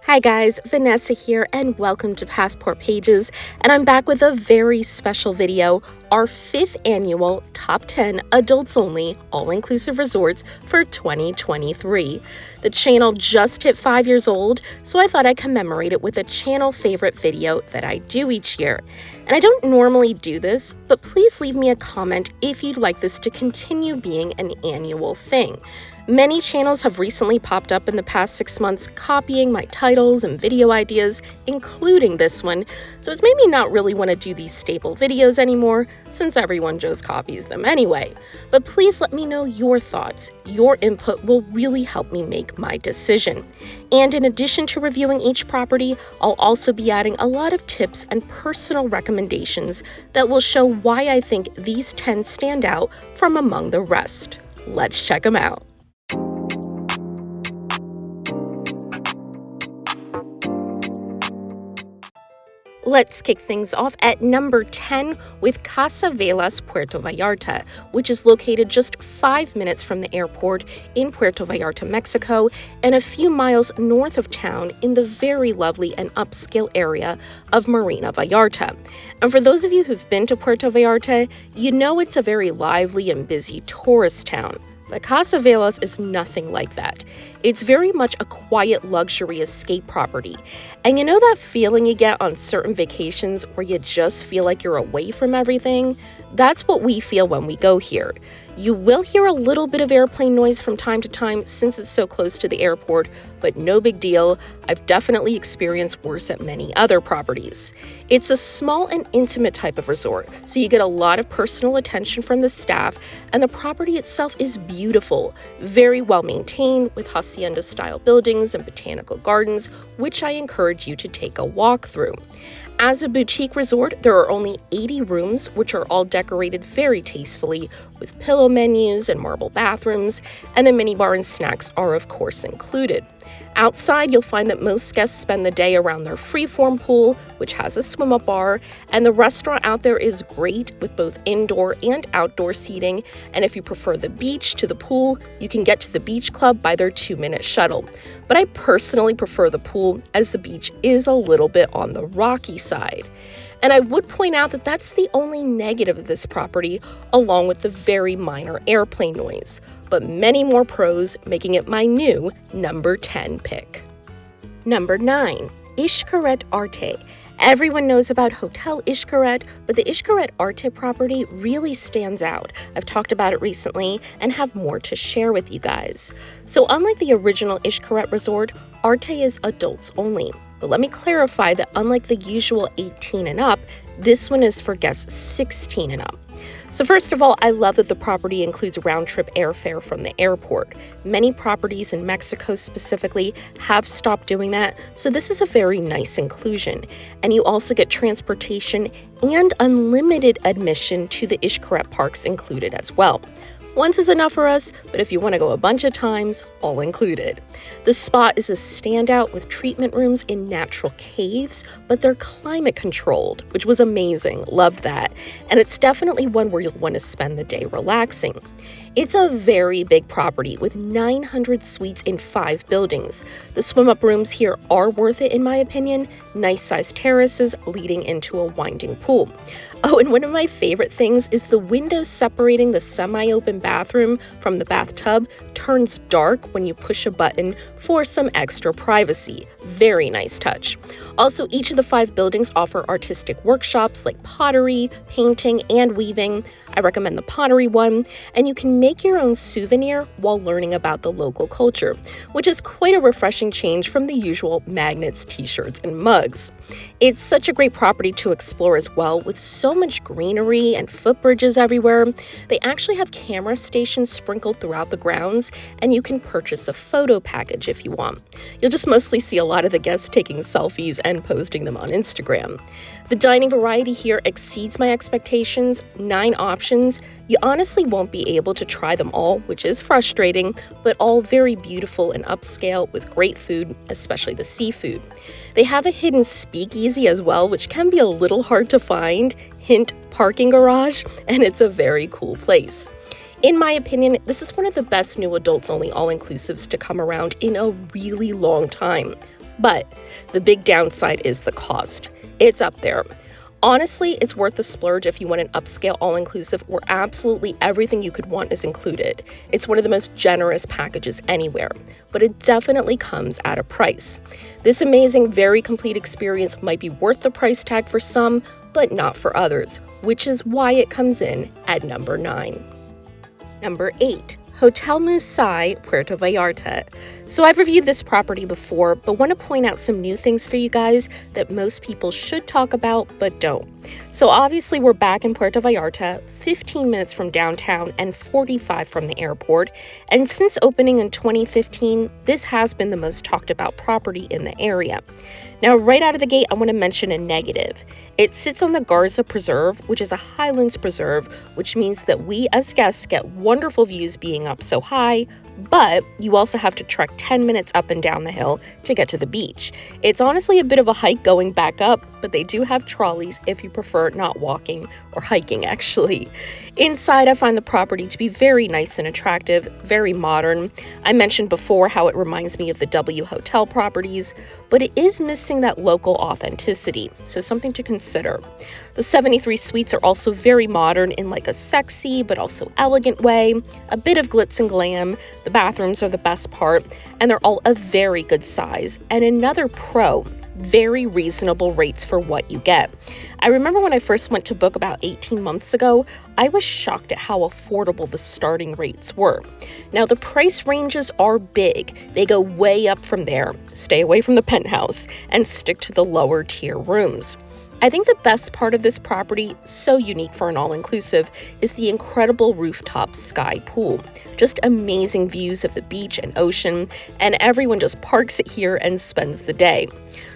Hi guys, Vanessa here and welcome to Passport Pages, and I'm back with a very special video, our 5th annual Top 10 Adults Only All-Inclusive Resorts for 2023. The channel just hit 5 years old, so I thought I'd commemorate it with a channel favorite video that I do each year. And I don't normally do this, but please leave me a comment if you'd like this to continue being an annual thing. Many channels have recently popped up in the past 6 months copying my titles and video ideas, including this one, so it's made me not really want to do these staple videos anymore, since everyone just copies them anyway. But please let me know your thoughts. Your input will really help me make my decision. And in addition to reviewing each property, I'll also be adding a lot of tips and personal recommendations that will show why I think these 10 stand out from among the rest. Let's check them out. Let's kick things off at number 10 with Casa Velas Puerto Vallarta, which is located just 5 minutes from the airport in Puerto Vallarta, Mexico, and a few miles north of town in the very lovely and upscale area of Marina Vallarta. And for those of you who've been to Puerto Vallarta, you know it's a very lively and busy tourist town. But Casa Velas is nothing like that. It's very much a quiet luxury escape property. And you know that feeling you get on certain vacations where you just feel like you're away from everything? That's what we feel when we go here. You will hear a little bit of airplane noise from time to time since it's so close to the airport, but no big deal. I've definitely experienced worse at many other properties. It's a small and intimate type of resort, so you get a lot of personal attention from the staff, and the property itself is beautiful, very well maintained with hacienda-style buildings and botanical gardens, which I encourage you to take a walk through. As a boutique resort, there are only 80 rooms, which are all decorated very tastefully with pillow menus and marble bathrooms, and the minibar and snacks are of course included. Outside, you'll find that most guests spend the day around their freeform pool, which has a swim-up bar, and the restaurant out there is great with both indoor and outdoor seating, and if you prefer the beach to the pool, you can get to the beach club by their 2-minute shuttle. But I personally prefer the pool as the beach is a little bit on the rocky side. And I would point out that that's the only negative of this property, along with the very minor airplane noise, but many more pros, making it my new number 10 pick. Number 9, Xcaret Arte. Everyone knows about Hotel Xcaret, but the Xcaret Arte property really stands out. I've talked about it recently and have more to share with you guys. So unlike the original Xcaret resort, Arte is adults only. But let me clarify that unlike the usual 18 and up, this one is for guests 16 and up. So first of all, I love that the property includes round-trip airfare from the airport. Many properties in Mexico specifically have stopped doing that, so this is a very nice inclusion. And you also get transportation and unlimited admission to the Xcaret parks included as well. Once is enough for us, but if you want to go a bunch of times, all included. The spot is a standout with treatment rooms in natural caves, but they're climate controlled, which was amazing. Loved that. And it's definitely one where you'll want to spend the day relaxing. It's a very big property with 900 suites in 5 buildings. The swim-up rooms here are worth it in my opinion. Nice-sized terraces leading into a winding pool. Oh, and one of my favorite things is the window separating the semi-open bathroom from the bathtub turns dark when you push a button for some extra privacy. Very nice touch. Also, each of the 5 buildings offer artistic workshops like pottery, painting, and weaving. I recommend the pottery one, and you can make your own souvenir while learning about the local culture, which is quite a refreshing change from the usual magnets, t-shirts, and mugs. It's such a great property to explore as well, with so much greenery and footbridges everywhere. They actually have camera stations sprinkled throughout the grounds, and you can purchase a photo package if you want. You'll just mostly see a lot of the guests taking selfies and posting them on Instagram. The dining variety here exceeds my expectations, 9 options. You honestly won't be able to try them all, which is frustrating, but all very beautiful and upscale with great food, especially the seafood. They have a hidden speakeasy as well, which can be a little hard to find, hint parking garage, and it's a very cool place. In my opinion, this is one of the best new adults-only all-inclusives to come around in a really long time. But the big downside is the cost. It's up there. Honestly, it's worth the splurge if you want an upscale all-inclusive where absolutely everything you could want is included. It's one of the most generous packages anywhere, but it definitely comes at a price. This amazing, very complete experience might be worth the price tag for some, but not for others, which is why it comes in at number 9. Number 8. Hotel Musai, Puerto Vallarta. So I've reviewed this property before, but want to point out some new things for you guys that most people should talk about, but don't. So obviously we're back in Puerto Vallarta, 15 minutes from downtown and 45 from the airport. And since opening in 2015, this has been the most talked about property in the area. Now, right out of the gate, I want to mention a negative. It sits on the Garza Preserve, which is a highlands preserve, which means that we as guests get wonderful views being up so high, but you also have to trek 10 minutes up and down the hill to get to the beach. It's honestly a bit of a hike going back up, but they do have trolleys if you prefer not walking or hiking, actually. Inside, I find the property to be very nice and attractive, very modern. I mentioned before how it reminds me of the W Hotel properties, but it is missing that local authenticity, so something to consider. The 73 suites are also very modern in like a sexy but also elegant way, a bit of glitz and glam. The bathrooms are the best part, and they're all a very good size. And another pro, very reasonable rates for what you get. I remember when I first went to book about 18 months ago, I was shocked at how affordable the starting rates were. Now, the price ranges are big. They go way up from there. Stay away from the penthouse and stick to the lower tier rooms. I think the best part of this property, so unique for an all-inclusive, is the incredible rooftop sky pool. Just amazing views of the beach and ocean, and everyone just parks it here and spends the day.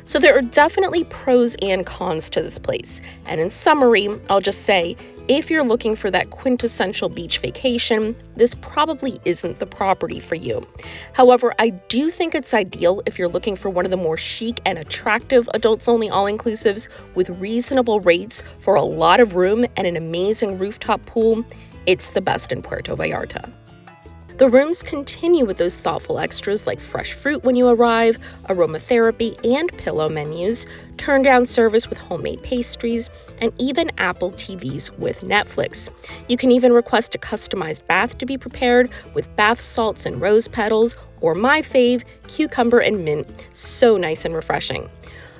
So there are definitely pros and cons to this place. And in summary, I'll just say, if you're looking for that quintessential beach vacation, this probably isn't the property for you. However, I do think it's ideal if you're looking for one of the more chic and attractive adults-only all-inclusives with reasonable rates for a lot of room and an amazing rooftop pool. It's the best in Puerto Vallarta. The rooms continue with those thoughtful extras like fresh fruit when you arrive, aromatherapy and pillow menus, turn-down service with homemade pastries, and even Apple TVs with Netflix. You can even request a customized bath to be prepared with bath salts and rose petals, or my fave, cucumber and mint. So nice and refreshing.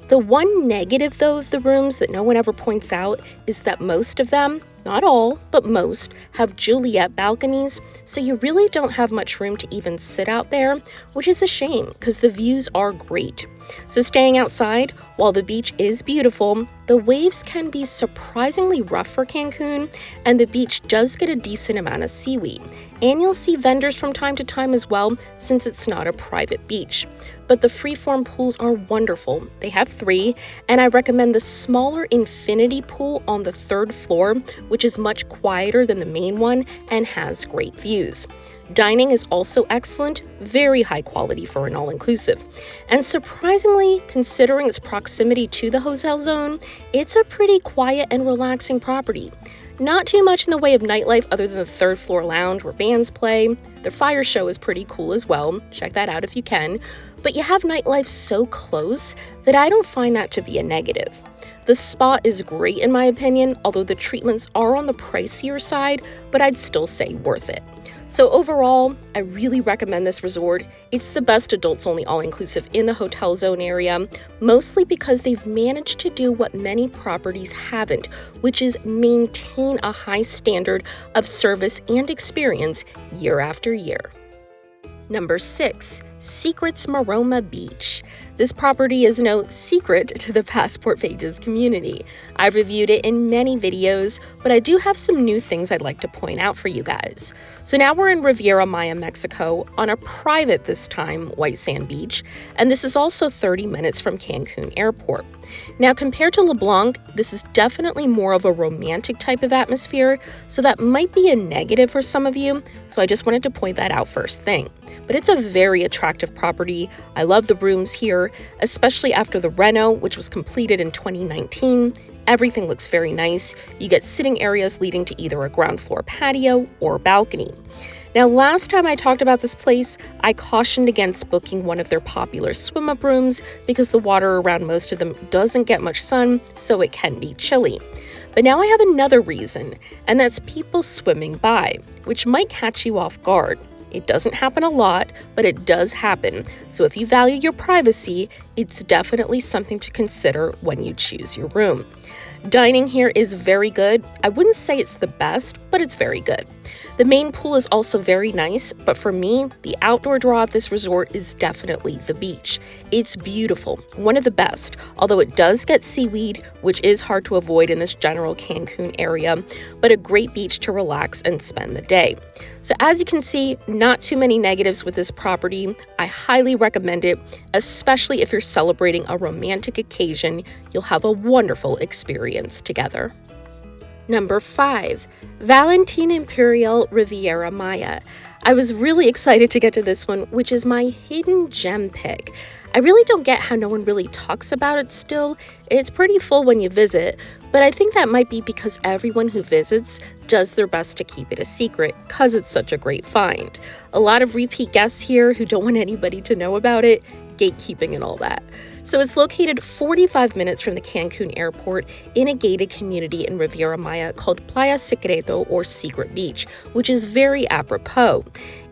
The one negative, though, of the rooms that no one ever points out is that most of them, not all, but most, have Juliet balconies, so you really don't have much room to even sit out there, which is a shame because the views are great. So staying outside, while the beach is beautiful, the waves can be surprisingly rough for Cancun, and the beach does get a decent amount of seaweed. And you'll see vendors from time to time as well, since it's not a private beach. But the freeform pools are wonderful. They have 3, and I recommend the smaller infinity pool on the 3rd floor, which is much quieter than the main one and has great views. Dining is also excellent, very high quality for an all-inclusive. And surprisingly, considering its proximity to the hotel zone, it's a pretty quiet and relaxing property. Not too much in the way of nightlife other than the 3rd floor lounge where bands play. The fire show is pretty cool as well. Check that out if you can. But you have nightlife so close that I don't find that to be a negative. The spa is great in my opinion, although the treatments are on the pricier side, but I'd still say worth it. So overall, I really recommend this resort. It's the best adults-only all-inclusive in the hotel zone area, mostly because they've managed to do what many properties haven't, which is maintain a high standard of service and experience year after year. Number 6, Secrets Maroma Beach. This property is no secret to the Passport Pages community. I've reviewed it in many videos, but I do have some new things I'd like to point out for you guys. So now we're in Riviera Maya, Mexico, on a private, this time, white sand beach, and this is also 30 minutes from Cancun Airport. Now, compared to LeBlanc, this is definitely more of a romantic type of atmosphere, so that might be a negative for some of you, so I just wanted to point that out first thing. But it's a very attractive property. I love the rooms here, especially after the reno, which was completed in 2019. Everything looks very nice. You get sitting areas leading to either a ground floor patio or balcony. Now, last time I talked about this place, I cautioned against booking one of their popular swim-up rooms because the water around most of them doesn't get much sun, so it can be chilly. But now I have another reason, and that's people swimming by, which might catch you off guard. It doesn't happen a lot, but it does happen, so if you value your privacy, it's definitely something to consider when you choose your room. Dining here is very good. I wouldn't say it's the best, but it's very good. The main pool is also very nice, but for me, the outdoor draw at this resort is definitely the beach. It's beautiful, one of the best, although it does get seaweed, which is hard to avoid in this general Cancun area, but a great beach to relax and spend the day. So as you can see, not too many negatives with this property. I highly recommend it, especially if you're celebrating a romantic occasion. You'll have a wonderful experience together. Number 5, Valentin Imperial Riviera Maya. I was really excited to get to this one, which is my hidden gem pick. I really don't get how no one really talks about it still. It's pretty full when you visit, but I think that might be because everyone who visits does their best to keep it a secret because it's such a great find. A lot of repeat guests here who don't want anybody to know about it, gatekeeping and all that. So it's located 45 minutes from the Cancun airport in a gated community in Riviera Maya called Playa Secreto or Secret Beach, which is very apropos.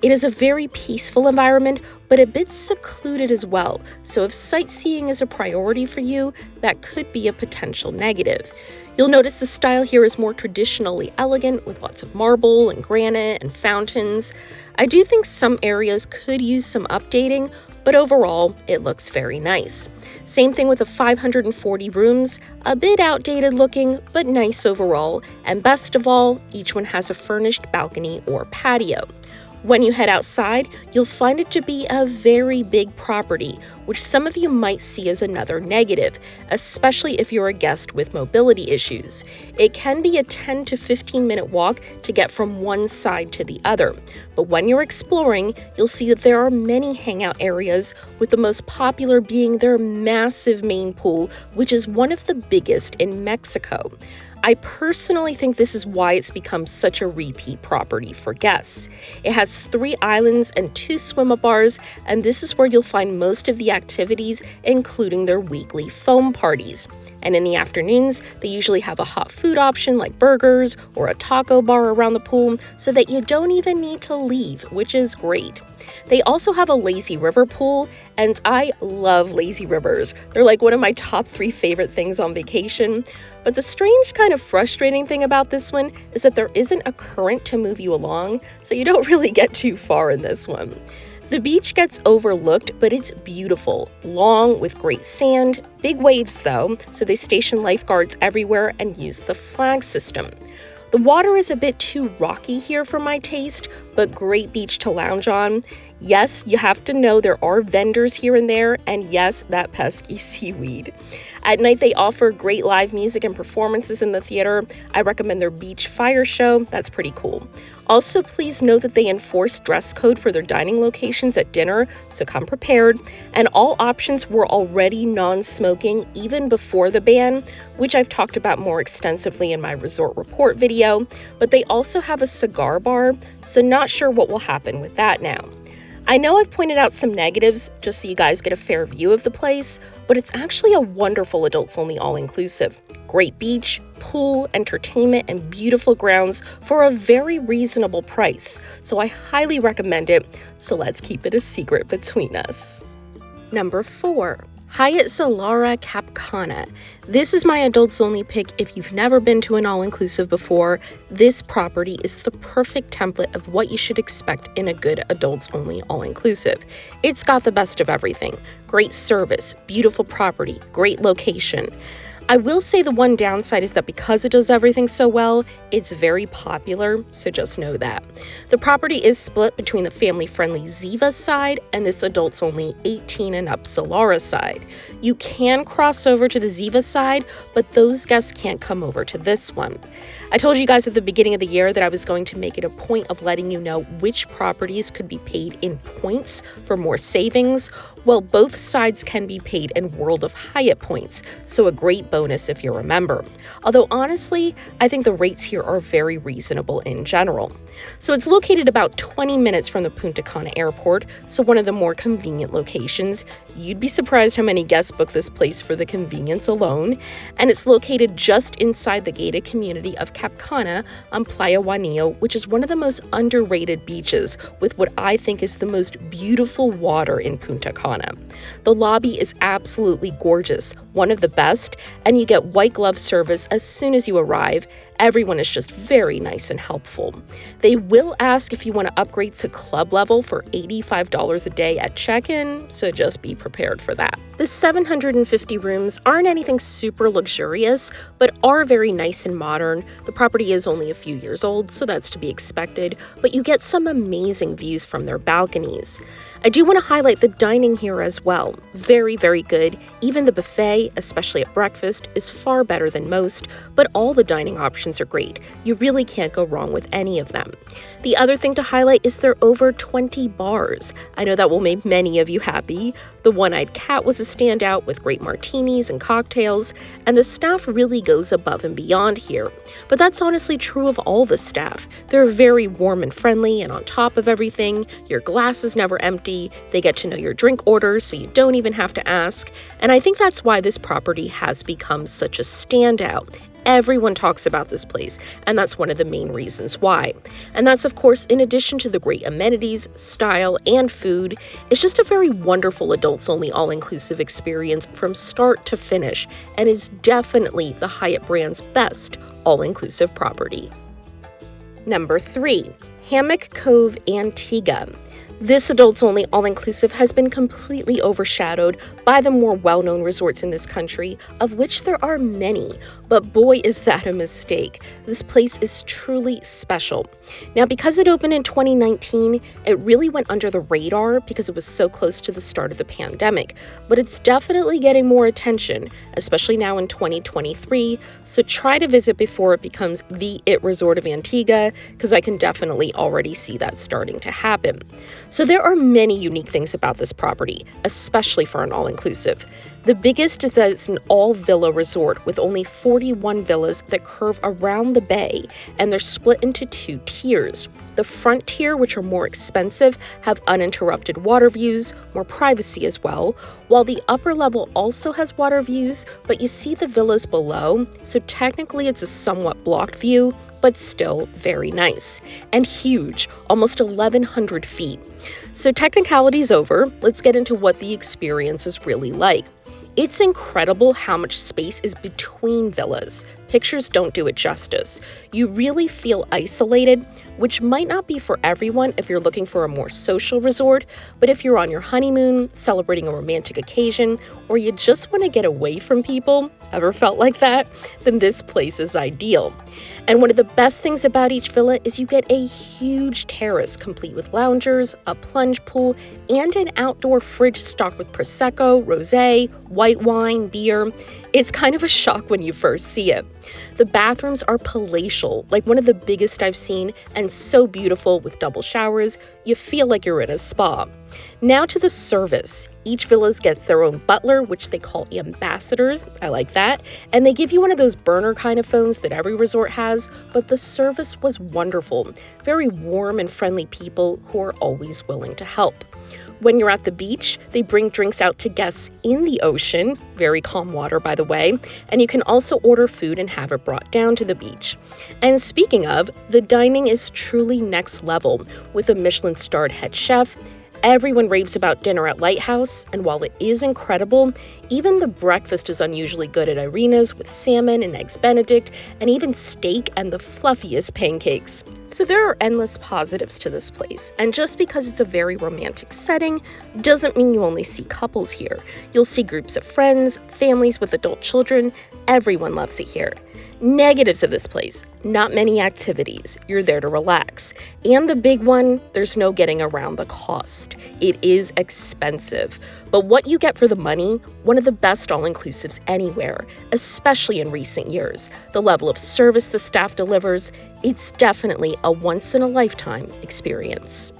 It is a very peaceful environment, but a bit secluded as well. So if sightseeing is a priority for you, that could be a potential negative. You'll notice the style here is more traditionally elegant with lots of marble and granite and fountains. I do think some areas could use some updating, but overall, it looks very nice. Same thing with the 540 rooms, a bit outdated looking, but nice overall, and best of all, each one has a furnished balcony or patio. When you head outside, you'll find it to be a very big property, which some of you might see as another negative, especially if you're a guest with mobility issues. It can be a 10 to 15 minute walk to get from one side to the other, but when you're exploring, you'll see that there are many hangout areas, with the most popular being their massive main pool, which is one of the biggest in Mexico. I personally think this is why it's become such a repeat property for guests. It has 3 islands and 2 swim-up bars, and this is where you'll find most of the activities, including their weekly foam parties. And in the afternoons, they usually have a hot food option like burgers or a taco bar around the pool so that you don't even need to leave, which is great. They also have a lazy river pool, and I love lazy rivers. They're like one of my top 3 favorite things on vacation. But the strange kind of frustrating thing about this one is that there isn't a current to move you along, so you don't really get too far in this one. The beach gets overlooked, but it's beautiful, long with great sand, big waves though, so they station lifeguards everywhere and use the flag system. The water is a bit too rocky here for my taste, but great beach to lounge on. Yes, you have to know there are vendors here and there, and yes, that pesky seaweed. At night, they offer great live music and performances in the theater. I recommend their beach fire show. That's pretty cool. Also, please note that they enforce dress code for their dining locations at dinner, so come prepared. And all options were already non-smoking even before the ban, which I've talked about more extensively in my resort report video. But they also have a cigar bar, so not sure what will happen with that now. I know I've pointed out some negatives just so you guys get a fair view of the place, but it's actually a wonderful adults-only all-inclusive. Great beach, pool, entertainment, and beautiful grounds for a very reasonable price, so I highly recommend it, so let's keep it a secret between us. Number 4. Hyatt Zilara Cap Cana. This is my adults-only pick if you've never been to an all-inclusive before. This property is the perfect template of what you should expect in a good adults-only all-inclusive. It's got the best of everything. Great service, beautiful property, great location. I will say the one downside is that because it does everything so well, it's very popular, so just know that. The property is split between the family-friendly Ziva side and this adults-only 18 and up Zilara side. You can cross over to the Ziva side, but those guests can't come over to this one. I told you guys at the beginning of the year that I was going to make it a point of letting you know which properties could be paid in points for more savings. Well, both sides can be paid in World of Hyatt points, so a great bonus if you're a member. Although honestly, I think the rates here are very reasonable in general. So it's located about 20 minutes from the Punta Cana airport, so one of the more convenient locations. You'd be surprised how many guests book this place for the convenience alone. And it's located just inside the gated community of Cap Cana on Playa Juanillo, which is one of the most underrated beaches with what I think is the most beautiful water in Punta Cana. The lobby is absolutely gorgeous, one of the best, and you get white glove service as soon as you arrive. Everyone is just very nice and helpful. They will ask if you want to upgrade to club level for $85 a day at check-in, so just be prepared for that. The 750 rooms aren't anything super luxurious, but are very nice and modern. The property is only a few years old, so that's to be expected, but you get some amazing views from their balconies. I do want to highlight the dining here as well. Very, very good. Even the buffet, especially at breakfast, is far better than most, but all the dining options are great. You really can't go wrong with any of them. The other thing to highlight is there are over 20 bars. I know that will make many of you happy. The One-Eyed Cat was a standout with great martinis and cocktails, and the staff really goes above and beyond here. But that's honestly true of all the staff. They're very warm and friendly, and on top of everything, your glass is never empty. They get to know your drink orders, so you don't even have to ask. And I think that's why this property has become such a standout. Everyone talks about this place, and that's one of the main reasons why. And that's, of course, in addition to the great amenities, style, and food. It's just a very wonderful adults-only all-inclusive experience from start to finish, and is definitely the Hyatt brand's best all-inclusive property. Number 3, Hammock Cove Antigua. This adults-only all-inclusive has been completely overshadowed by the more well-known resorts in this country, of which there are many, but boy is that a mistake. This place is truly special. Now, because it opened in 2019, it really went under the radar because it was so close to the start of the pandemic, but it's definitely getting more attention, especially now in 2023, so try to visit before it becomes the it resort of Antigua, because I can definitely already see that starting to happen. So there are many unique things about this property, especially for an all-inclusive. The biggest is that it's an all-villa resort with only 41 villas that curve around the bay, and they're split into 2 tiers. The front tier, which are more expensive, have uninterrupted water views, more privacy as well, while the upper level also has water views, but you see the villas below, so technically it's a somewhat blocked view, but still very nice. And huge, almost 1,100 feet. So technicalities over, let's get into what the experience is really like. It's incredible how much space is between villas. Pictures don't do it justice. You really feel isolated, which might not be for everyone if you're looking for a more social resort, but if you're on your honeymoon, celebrating a romantic occasion, or you just want to get away from people, ever felt like that? Then this place is ideal. And one of the best things about each villa is you get a huge terrace complete with loungers, a plunge pool, and an outdoor fridge stocked with Prosecco, rosé, white wine, beer. It's kind of a shock when you first see it. The bathrooms are palatial, like one of the biggest I've seen, and so beautiful with double showers, you feel like you're in a spa. Now to the service. Each villa gets their own butler, which they call ambassadors. I like that. And they give you one of those burner kind of phones that every resort has, but the service was wonderful. Very warm and friendly people who are always willing to help. When you're at the beach, they bring drinks out to guests in the ocean, very calm water by the way, and you can also order food and have it brought down to the beach. And speaking of, the dining is truly next level, with a Michelin-starred head chef. Everyone raves about dinner at Lighthouse, and while it is incredible, even the breakfast is unusually good at Irina's with salmon and eggs Benedict, and even steak and the fluffiest pancakes. So there are endless positives to this place, and just because it's a very romantic setting doesn't mean you only see couples here. You'll see groups of friends, families with adult children. Everyone loves it here. Negatives of this place: not many activities. You're there to relax. And the big one, there's no getting around the cost. It is expensive. But what you get for the money, one of the best all-inclusives anywhere, especially in recent years. The level of service the staff delivers, it's definitely a once-in-a-lifetime experience.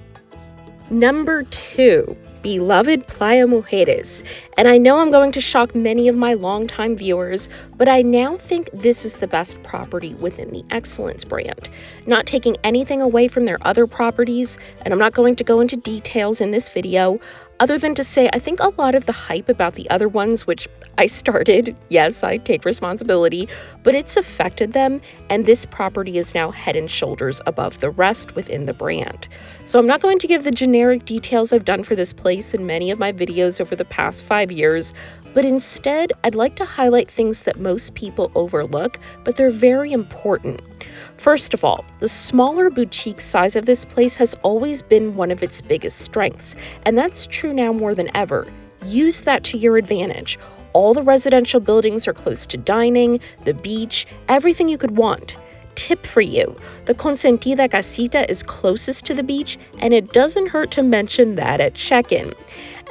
Number 2, beloved Playa Mujeres. And I know I'm going to shock many of my longtime viewers, but I now think this is the best property within the Excellence brand. Not taking anything away from their other properties, and I'm not going to go into details in this video, other than to say I think a lot of the hype about the other ones, which I started, yes, I take responsibility, but it's affected them, and this property is now head and shoulders above the rest within the brand. So I'm not going to give the generic details I've done for this place in many of my videos over the past 5 years, but instead I'd like to highlight things that most people overlook, but they're very important. First of all, the smaller boutique size of this place has always been one of its biggest strengths, and that's true now more than ever. Use that to your advantage. All the residential buildings are close to dining, the beach, everything you could want. Tip for you: the Consentida Casita is closest to the beach, and it doesn't hurt to mention that at check-in.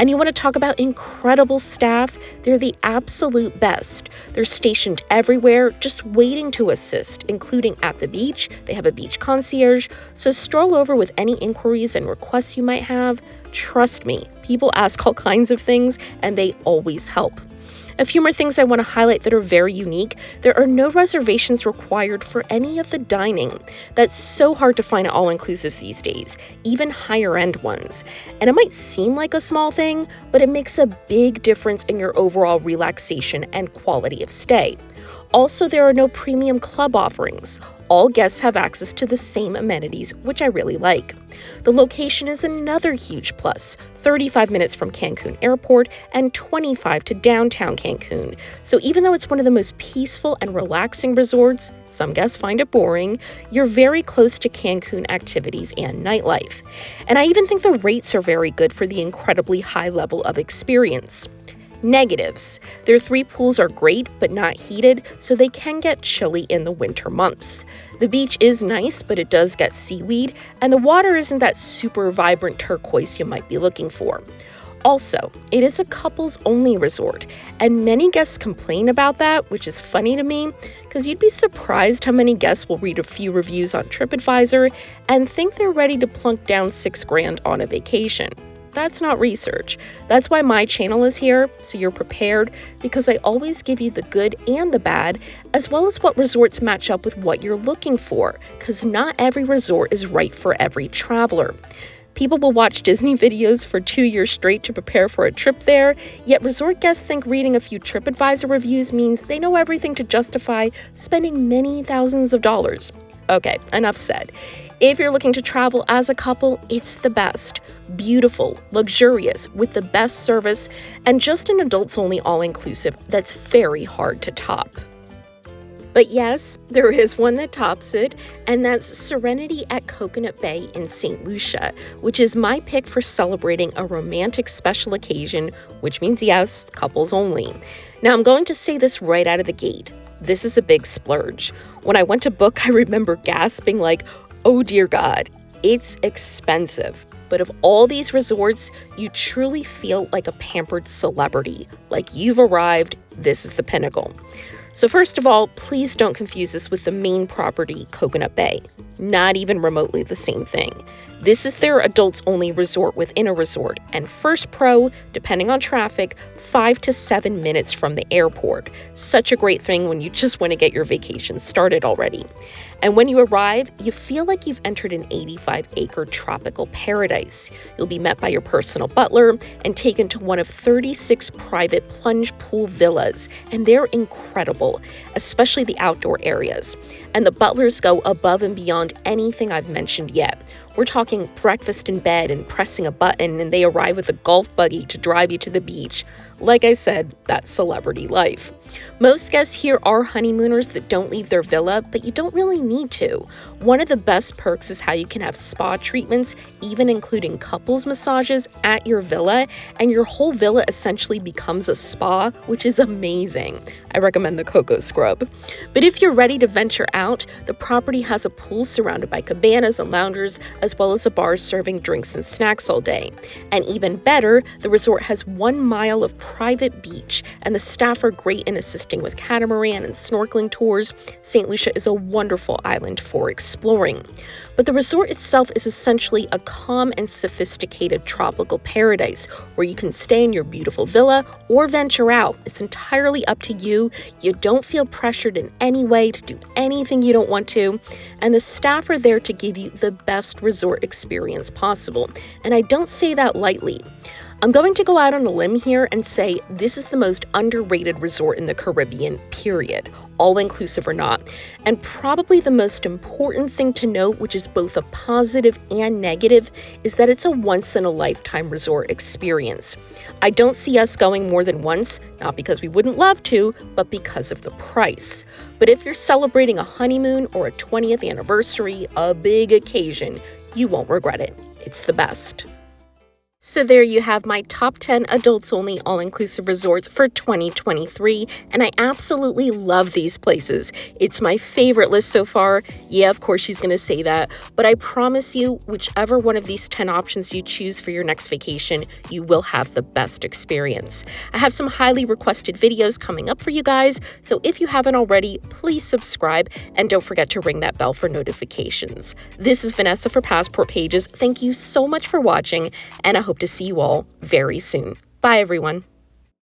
And you want to talk about incredible staff? They're the absolute best. They're stationed everywhere, just waiting to assist, including at the beach. They have a beach concierge, so stroll over with any inquiries and requests you might have. Trust me, people ask all kinds of things, and they always help. A few more things I want to highlight that are very unique. There are no reservations required for any of the dining. That's so hard to find at all-inclusives these days, even higher-end ones. And it might seem like a small thing, but it makes a big difference in your overall relaxation and quality of stay. Also, there are no premium club offerings. All guests have access to the same amenities, which I really like. The location is another huge plus, 35 minutes from Cancun Airport and 25 to downtown Cancun. So even though it's one of the most peaceful and relaxing resorts, some guests find it boring, you're very close to Cancun activities and nightlife. And I even think the rates are very good for the incredibly high level of experience. Negatives: their 3 pools are great but not heated, so they can get chilly in the winter months. The beach is nice, but it does get seaweed, and the water isn't that super vibrant turquoise you might be looking for. Also, it is a couples-only resort, and many guests complain about that, which is funny to me, because you'd be surprised how many guests will read a few reviews on TripAdvisor and think they're ready to plunk down $6,000 on a vacation. That's not research. That's why my channel is here, so you're prepared, because I always give you the good and the bad, as well as what resorts match up with what you're looking for, because not every resort is right for every traveler. People will watch Disney videos for 2 years straight to prepare for a trip there, yet resort guests think reading a few TripAdvisor reviews means they know everything to justify spending many thousands of dollars. Okay, enough said. If you're looking to travel as a couple, it's the best. Beautiful, luxurious, with the best service, and just an adults-only all-inclusive that's very hard to top. But yes, there is one that tops it, and that's Serenity at Coconut Bay in St. Lucia, which is my pick for celebrating a romantic special occasion, which means yes, couples only. Now I'm going to say this right out of the gate. This is a big splurge. When I went to book, I remember gasping like, oh dear God, it's expensive. But of all these resorts, you truly feel like a pampered celebrity, like you've arrived, this is the pinnacle. So first of all, please don't confuse this with the main property, Coconut Bay. Not even remotely the same thing. This is their adults-only resort within a resort, and first pro, depending on traffic, 5 to 7 minutes from the airport. Such a great thing when you just want to get your vacation started already. And when you arrive, you feel like you've entered an 85-acre tropical paradise. You'll be met by your personal butler and taken to one of 36 private plunge pool villas, and they're incredible, especially the outdoor areas. And the butlers go above and beyond anything I've mentioned yet. We're talking breakfast in bed and pressing a button, and they arrive with a golf buggy to drive you to the beach. Like I said, that's celebrity life. Most guests here are honeymooners that don't leave their villa, but you don't really need to. One of the best perks is how you can have spa treatments, even including couples massages at your villa, and your whole villa essentially becomes a spa, which is amazing. I recommend the Coco Scrub. But if you're ready to venture out, the property has a pool surrounded by cabanas and loungers, as well as a bar serving drinks and snacks all day. And even better, the resort has 1 mile of private beach, and the staff are great in assisting with catamaran and snorkeling tours. St. Lucia is a wonderful island for exploring. But the resort itself is essentially a calm and sophisticated tropical paradise where you can stay in your beautiful villa or venture out. It's entirely up to you. You don't feel pressured in any way to do anything you don't want to. And the staff are there to give you the best resort experience possible. And I don't say that lightly. I'm going to go out on a limb here and say this is the most underrated resort in the Caribbean, period, all-inclusive or not. And probably the most important thing to note, which is both a positive and negative, is that it's a once-in-a-lifetime resort experience. I don't see us going more than once, not because we wouldn't love to, but because of the price. But if you're celebrating a honeymoon or a 20th anniversary, a big occasion, you won't regret it. It's the best. So there you have my top 10 adults-only all-inclusive resorts for 2023, and I absolutely love these places. It's my favorite list so far. Yeah, of course she's going to say that, but I promise you, whichever one of these 10 options you choose for your next vacation, you will have the best experience. I have some highly requested videos coming up for you guys, so if you haven't already, please subscribe, and don't forget to ring that bell for notifications. This is Vanessa for Passport Pages. Thank you so much for watching, and I hope to see you all very soon. Bye, everyone.